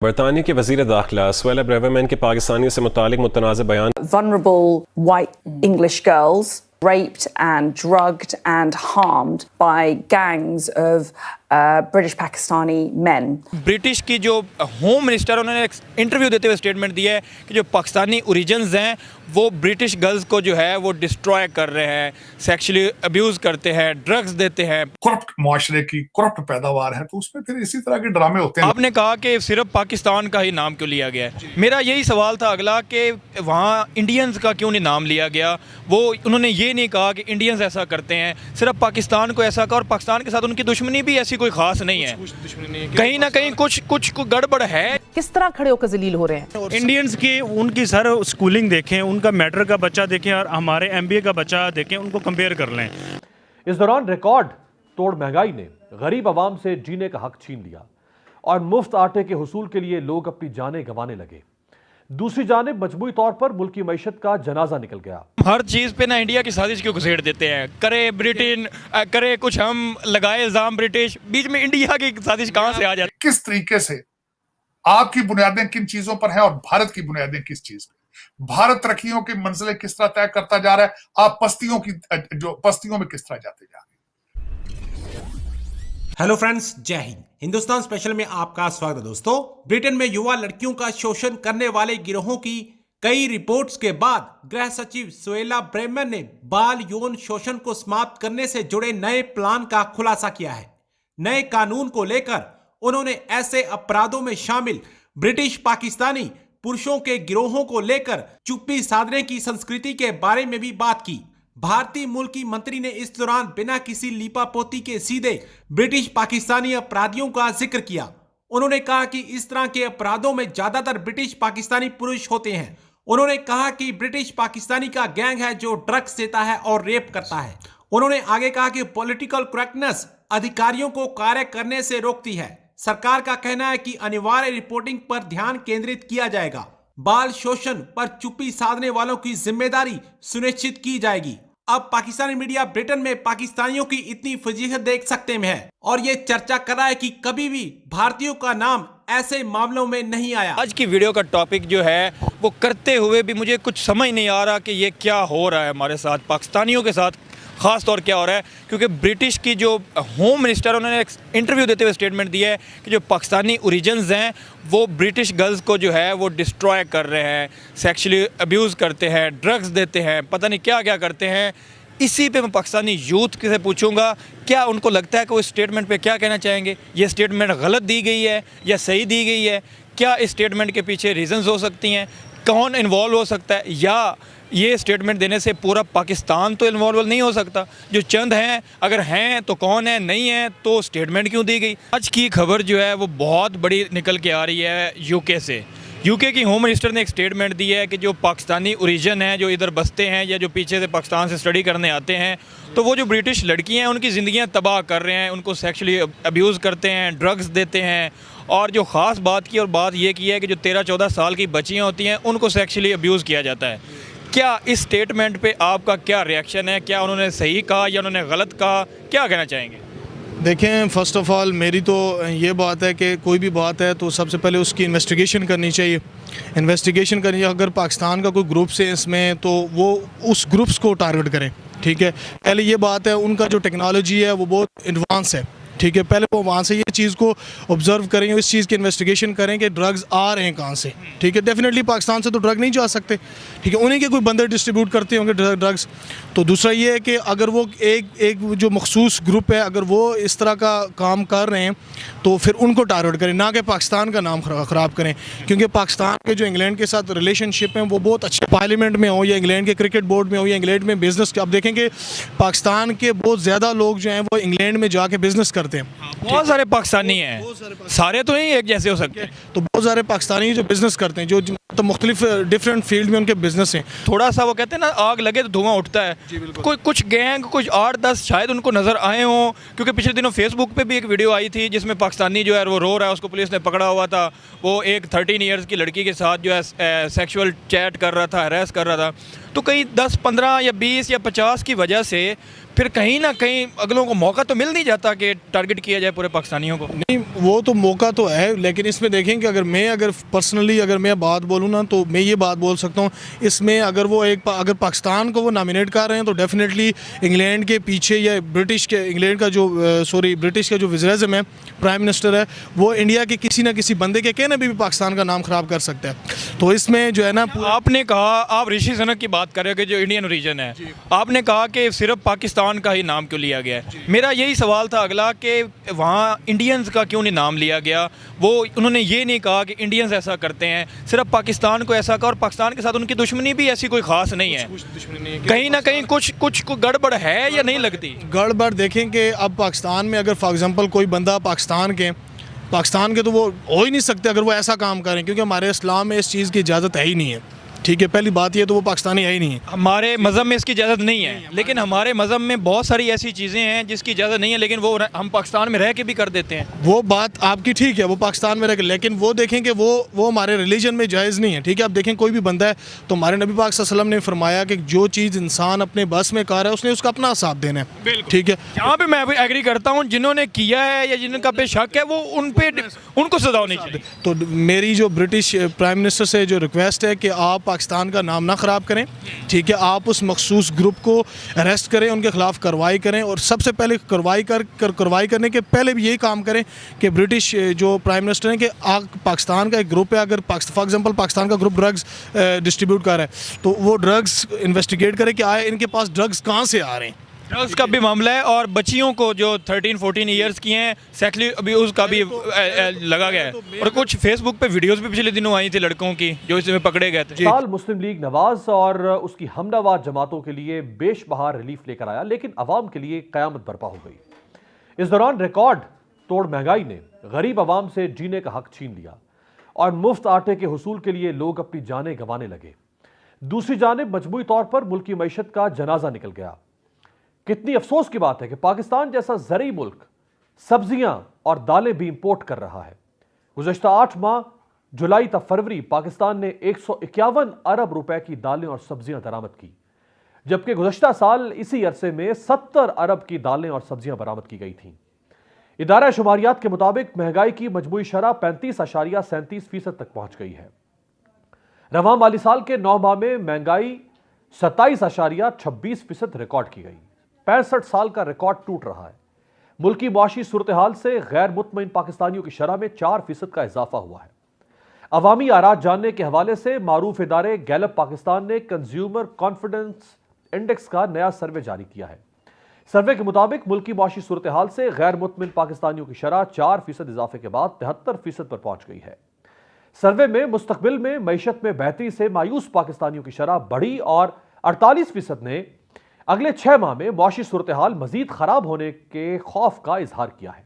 बरतानिया के वज़ीर दाखिला सुएला ब्रेवरमैन के पाकिस्तानियों से मुतालिक मुतनाज़ बयान। Vulnerable white English girls raped and drugged and harmed by gangs of British Pakistani men. British की जो होम मिनिस्टर उन्होंने एक इंटरव्यू देते हुए स्टेटमेंट दिया है कि जो पाकिस्तानी ओरिजिन्स हैं वो ब्रिटिश गर्ल्स को जो है वो डिस्ट्रॉय कर रहे हैं, सेक्सुअली अब्यूज़ करते हैं, ड्रग्स देते हैं। करप्ट मुआशरे की करप्ट पैदावार है, तो उसमें फिर इसी तरह के ड्रामे होते हैं। आपने कहा कि सिर्फ पाकिस्तान का ही नाम क्यों लिया गया है? मेरा यही सवाल था अगला कि वहाँ इंडियंस का क्यों नहीं नाम लिया गया? वो उन्होंने ये नहीं कहा कि इंडियंस ऐसा करते हैं, सिर्फ पाकिस्तान को ऐसा कहा, और पाकिस्तान के साथ उनकी दुश्मनी भी ऐसी कोई खास नहीं है। कहीं ना कहीं कुछ गड़बड़ है। किस तरह खड़े होकर जलील हो रहे हैं? इंडियंस की उनकी सर स्कूलिंग देखें, उनका मैटर का बच्चा देखें और हमारे MBA का बच्चा देखें, उनको कंपेयर कर लें। इस दौरान रिकॉर्ड तोड़ महंगाई ने गरीब आवाम से जीने का हक छीन लिया और मुफ्त आटे के हुसूल के लिए लोग अपनी जानें गंवाने लगे। दूसरी जानिब मजबूरी तौर पर मुल्क की मईशत का जनाजा निकल गया। हर चीज़ पे ना इंडिया की साजिश क्यों घुसेड़ देते हैं? करे ब्रिटेन, करे कुछ हम, लगाए इल्ज़ाम ब्रिटिश, बीच में इंडिया की साजिश कहाँ से आ जाती है? किस तरीके से आपकी बुनियादें किन चीजों पर हैं और भारत की बुनियादें किस चीज पर? भारत तरक्कियों की मंजिलें किस तरह तय करता जा रहा है, आप पस्तियों में किस तरह जाते जा रहे हैं? हेलो फ्रेंड्स, जय हिंद। हिंदुस्तान स्पेशल में आपका स्वागत है। दोस्तों, ब्रिटेन में युवा लड़कियों का शोषण करने वाले गिरोहों की कई रिपोर्ट्स के बाद गृह सचिव सुएला ब्रेवरमैन ने बाल यौन शोषण को समाप्त करने से जुड़े नए प्लान का खुलासा किया है। नए कानून को लेकर उन्होंने ऐसे अपराधों में शामिल ब्रिटिश पाकिस्तानी पुरुषों के गिरोहों को लेकर चुप्पी साधने की संस्कृति के बारे में भी बात की। भारतीय मूल की मंत्री ने इस दौरान बिना किसी लीपापोती के सीधे ब्रिटिश पाकिस्तानी अपराधियों का जिक्र किया। उन्होंने कहा कि इस तरह के अपराधों में ज्यादातर ब्रिटिश पाकिस्तानी पुरुष होते हैं। उन्होंने कहा कि ब्रिटिश पाकिस्तानी का गैंग है जो ड्रग्स देता है और रेप करता है। उन्होंने आगे कहा कि पॉलिटिकल करेक्टनेस अधिकारियों को कार्य करने से रोकती है। सरकार का कहना है कि अनिवार्य रिपोर्टिंग पर ध्यान केंद्रित किया जाएगा। बाल शोषण पर चुप्पी साधने वालों की जिम्मेदारी सुनिश्चित की जाएगी। अब पाकिस्तानी मीडिया ब्रिटेन में पाकिस्तानियों की इतनी फजीहत देख सकते हैं और ये चर्चा कर रहा है कि कभी भी भारतीयों का नाम ऐसे मामलों में नहीं आया। आज की वीडियो का टॉपिक जो है वो करते हुए भी मुझे कुछ समझ नहीं आ रहा कि ये क्या हो रहा है हमारे साथ, पाकिस्तानियों के साथ ख़ास तौर क्या हो रहा है, क्योंकि ब्रिटिश की जो होम मिनिस्टर उन्होंने एक इंटरव्यू देते हुए स्टेटमेंट दिया है कि जो पाकिस्तानी ओरिजिन्स हैं वो ब्रिटिश गर्ल्स को जो है वो डिस्ट्रॉय कर रहे हैं, सेक्सुअली अब्यूज़ करते हैं, ड्रग्स देते हैं, पता नहीं क्या क्या करते हैं। इसी पे मैं पाकिस्तानी यूथ से पूछूंगा क्या उनको लगता है कि वो स्टेटमेंट पे क्या कहना चाहेंगे, ये स्टेटमेंट गलत दी गई है या सही दी गई है, क्या इस स्टेटमेंट के पीछे रीजंस हो सकती हैं, कौन इन्वॉल्व हो सकता है, या ये स्टेटमेंट देने से पूरा पाकिस्तान तो इन्वॉल्व नहीं हो सकता, जो चंद हैं अगर हैं तो कौन है, नहीं है तो स्टेटमेंट क्यों दी गई। आज की खबर जो है वो बहुत बड़ी निकल के आ रही है यूके से। यूके की होम मिनिस्टर ने एक स्टेटमेंट दी है कि जो पाकिस्तानी ओरिजिन हैं जो इधर बसते हैं या जो पीछे से पाकिस्तान से स्टडी करने आते हैं, तो वो जो ब्रिटिश लड़कियां हैं उनकी ज़िंदगियां तबाह कर रहे हैं, उनको सेक्सुअली अब्यूज़ करते हैं, ड्रग्स देते हैं, और जो ख़ास बात ये की है कि जो 13-14 साल की बच्चियाँ होती हैं उनको सेक्सुअली अब्यूज़ किया जाता है। क्या इस स्टेटमेंट पे आपका क्या रिएक्शन है? क्या उन्होंने सही कहा या उन्होंने गलत कहा? क्या कहना चाहेंगे? देखें, फ़र्स्ट ऑफ़ ऑल मेरी तो ये बात है कि कोई भी बात है तो सबसे पहले उसकी इन्वेस्टिगेशन करनी चाहिए। इन्वेस्टिगेशन करनी चाहिए। अगर पाकिस्तान का कोई ग्रुप्स है इसमें तो वो उस ग्रुप्स को टारगेट करें, ठीक है। पहले ये बात है, उनका जो टेक्नोलॉजी है वो बहुत एडवांस है, ठीक है। पहले वो वहाँ से ये चीज़ को ऑब्जर्व करें, इस चीज़ की इन्वेस्टिगेशन करें कि ड्रग्स आ रहे हैं कहाँ से, ठीक है। डेफिनेटली पाकिस्तान से तो ड्रग नहीं जा सकते, ठीक है। उन्हीं के कोई बंदे डिस्ट्रीब्यूट करते होंगे ड्रग्स। तो दूसरा ये है कि अगर वो एक जो मखसूस ग्रुप है अगर वो इस तरह का काम कर रहे हैं तो फिर उनको टारगेट करें, ना कि पाकिस्तान का नाम ख़राब करें। क्योंकि पाकिस्तान के जो इंग्लैंड के साथ रिलेशनशिप हैं वो बहुत अच्छे, पार्लियामेंट में हो या इंग्लैंड के क्रिकेट बोर्ड में हो या इंग्लैंड में बिज़नेस, आप देखेंगे पाकिस्तान के बहुत ज़्यादा लोग जो हैं वो इंग्लैंड में जाके बिज़नेस करते हैं। बहुत सारे पाकिस्तानी हैं, सारे तो नहीं एक जैसे हो सकते हैं। तो बहुत सारे पाकिस्तानी जो बिज़नेस करते हैं, जो तो मुख्तलिफ डिफरेंट फील्ड में उनके बिजनेस हैं। थोड़ा सा वो कहते हैं ना, आग लगे तो धुआं उठता है। कोई कुछ गैंग, कुछ 8-10 शायद उनको नज़र आए हों, क्योंकि पिछले दिनों फेसबुक पे भी एक वीडियो आई थी जिसमें पाकिस्तानी जो है वो रो रहा है, उसको पुलिस ने पकड़ा हुआ था। वो एक 13 ईयर्स की लड़की के साथ जो है सेक्सुअल चैट कर रहा था, हरास कर रहा था। तो कहीं 10, 15 या 20 या 50 की वजह से फिर कहीं ना कहीं अगलों को मौका तो मिल नहीं जाता कि टारगेट किया जाए पूरे पाकिस्तानियों को? नहीं, वो तो मौका तो है, लेकिन इसमें देखें कि अगर पर्सनली अगर मैं बात बोलूँ ना, तो मैं ये बात बोल सकता हूँ इसमें, अगर पाकिस्तान को वो नॉमिनेट कर रहे हैं तो डेफिनेटली इंग्लैंड के पीछे या ब्रिटिश का जो वज़ीर-ए-आज़म है, प्राइम मिनिस्टर है, वो इंडिया के किसी ना किसी बंदे के कहने भी पाकिस्तान का नाम ख़राब कर सकता है। तो इसमें जो है ना, आपने कहा, आप ऋषि सुनक की बात कर रहे हो कि जो इंडियन रीजन है, आपने कहा कि सिर्फ पाकिस्तान का ही नाम क्यों लिया गया है? मेरा यही सवाल था अगला कि वहाँ इंडियंस का क्यों नहीं नाम लिया गया? वो उन्होंने ये नहीं कहा कि इंडियंस ऐसा करते हैं, सिर्फ पाकिस्तान को ऐसा कहा, और पाकिस्तान के साथ उनकी दुश्मनी भी ऐसी कोई ख़ास नहीं है। कहीं ना कहीं कुछ गड़बड़ है या नहीं लगती? गड़बड़ देखें कि अब पाकिस्तान में अगर फॉर एग्जांपल कोई बंदा पाकिस्तान के तो वो हो ही नहीं सकते अगर वो ऐसा काम करें, क्योंकि हमारे इस्लाम में इस चीज़ की इजाज़त है ही नहीं है। ठीक है, पहली बात ये तो वो पाकिस्तानी है ही नहीं है। हमारे मज़हब में इसकी इजाज़त नहीं है, लेकिन हमारे मज़हब में बहुत सारी ऐसी चीज़ें हैं जिसकी इजाज़त नहीं है, लेकिन वो हम पाकिस्तान में रह के भी कर देते हैं। वो बात आपकी ठीक है, वो पाकिस्तान में रह के, लेकिन वो देखें कि वो हमारे रिलीजन में जायज़ नहीं है। ठीक है, आप देखें कोई भी बंदा है तो हमारे नबी पाक सल्लल्लाहु अलैहि वसल्लम ने फरमाया कि जो चीज़ इंसान अपने बस में कर रहा है उसने उसका अपना हिसाब देना है। ठीक है, यहाँ पे मैं एग्री करता हूँ, जिन्होंने किया है या जिनका पे शक है वो उनको सजा होनी चाहिए। तो मेरी जो ब्रिटिश प्राइम मिनिस्टर से जो रिक्वेस्ट है कि आप पाकिस्तान का नाम ना ख़राब करें। ठीक है, आप उस मखसूस ग्रुप को अरेस्ट करें, उनके ख़िलाफ़ कार्रवाई करें, और सबसे पहले कार्रवाई करने के पहले भी यही काम करें कि ब्रिटिश जो प्राइम मिनिस्टर हैं कि पाकिस्तान का एक ग्रुप है, अगर फॉर एग्जांपल पाकिस्तान का ग्रुप ड्रग्स डिस्ट्रीब्यूट कर रहा है तो वो ड्रग्स इन्वेस्टिगेट करे कि इनके पास ड्रग्स कहाँ से आ रहे हैं। ड्रग्स का भी मामला है, और बच्चियों को जो 13-14 ईयर्स की हैं सेक्सुअली अब्यूज़ का भी लगा गया है, और कुछ फेसबुक पे वीडियोस भी पिछले दिनों आई थी लड़कों की जो इसमें पकड़े गए थे। साल मुस्लिम लीग नवाज और उसकी हमनवा जमातों के लिए बेशबहा रिलीफ लेकर आया, लेकिन अवाम के लिए कयामत बर्पा हो गई। इस दौरान रिकॉर्ड तोड़ महंगाई ने गरीब अवाम से जीने का हक छीन लिया और मुफ्त आटे के हुसूल के लिए लोग अपनी जानें गंवाने लगे। दूसरी जानिब मजमूई तौर पर मुल्की मईशत का जनाजा निकल गया। कितनी अफसोस की बात है कि पाकिस्तान जैसा ज़रूरी मुल्क सब्जियां और दालें भी इंपोर्ट कर रहा है। गुज़श्ता 8 माह जुलाई तक फरवरी पाकिस्तान ने 151 अरब रुपए की दालें और सब्जियां दरामद की, जबकि गुज़श्ता साल इसी अरसे में 70 अरब की दालें और सब्जियां बरामद की गई थीं। इदारा शुमारियात के मुताबिक महंगाई की मजमूई शरह 35.37% तक पहुंच गई है। रवां माली साल के 9 माह में महंगाई 27.26% रिकॉर्ड की गई। 65 साल का रिकॉर्ड टूट रहा है। मुल्की मुआशी सूरत हाल से गैर मुतमईन पाकिस्तानियों की शरह में 4% का इजाफा हुआ है। अवामी आरात जानने के हवाले से मारूफ इदारे गैलप पाकिस्तान ने कंज्यूमर कॉन्फिडेंस इंडेक्स का नया सर्वे जारी किया है। सर्वे के मुताबिक मुल्की मुआशी सूरत हाल से गैर मुतमईन पाकिस्तानियों की शरह 4% इजाफे के बाद 73% पर पहुंच गई है। सर्वे में मुस्तकबिल में मईशत में बेहतरी से मायूस पाकिस्तानियों की शरह बढ़ी और 48% ने अगले 6 माह में मुआशी सूरत हाल मजीद खराब होने के खौफ का इजहार किया है।